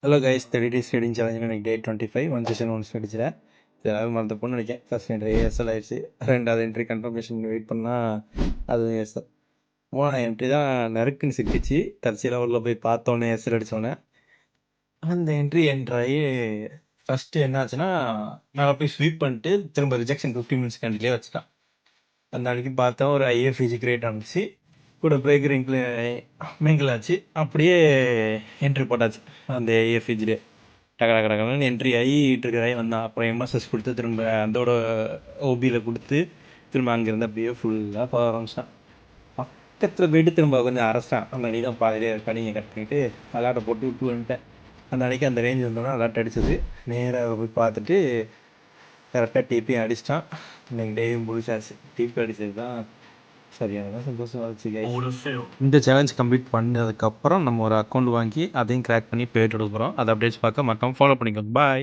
Hello guys, 30 days trading challenge எனக்கு டே 25 1 session 1 அடிச்சிட்டேன். ஏதாவது மறந்த பொண்ணு நினைக்கிறேன். ஃபர்ஸ்ட் என்ட்ரி ஏஎஸ்எல் ஆயிடுச்சு. ரெண்டாவது என்ட்ரி கன்ஃபர்மேஷன் வெயிட் பண்ணால் அது ஏஎஸ்எல். மூணாவது என்ட்ரி தான் நறுக்குன்னு சிக்கிச்சு. கடைசியில் உள்ள போய் பார்த்தோன்னே ஏஎஸ்எல் அடித்தோன்னே அந்த என்ட்ரி என்ட்ராகி ஃபஸ்ட்டு என்ன ஆச்சுன்னா, நான் போய் ஸ்வீப் பண்ணிட்டு திரும்ப ரிஜெக்ஷன் 15 மினிட்ஸ் கேண்டிலே வச்சுட்டேன். அந்த அன்றைக்கி பார்த்தா ஒரு ஐஎஃப்இஜி கிரியேட் ஆனிச்சு. கூட பிரேக் ரிங்கில் மிங்கிள் ஆச்சு. அப்படியே என்ட்ரி போட்டாச்சு அந்த ஐஎஃப்இஜிலே. டகடகடகடன்னு என்ட்ரி ஆகி ட்ரிகர் வந்தான். அப்புறம் எம்எஸ்எஸ் கொடுத்து திரும்ப அதோட ஓபியில் கொடுத்து திரும்ப அங்கேருந்து அப்படியே ஃபுல்லாக போக ஆரம்பிச்சிட்டான். பக்கத்தில் போய்ட்டு திரும்ப கொஞ்சம் அரசான். அந்த அன்றைக்கி தான் பாதிலே கடிங்க கட் பண்ணிவிட்டு அலாட்டை போட்டு விட்டு வந்துட்டேன். அந்த அன்றைக்கி அந்த ரேஞ்ச் வந்தோன்னா அலாட் அடிச்சது. நேராக போய் பார்த்துட்டு கரெக்டாக டிபி அடிச்சிட்டான். இன்னைக்கு டேயும் முடிச்சாச்சு. டிபி அடித்தது தான் சரியான சந்தோஷம் ஆச்சு. இந்த சேலஞ்ச் கம்ப்ளீட் பண்ணதுக்கப்புறம் நம்ம ஒரு அக்கௌண்ட் வாங்கி அதையும் கிராக் பண்ணி பேட் எடுக்க போகிறோம். அதை அப்டேட்ஸ் பார்க்க மறக்காம ஃபாலோ பண்ணிக்கோங்க. பாய்.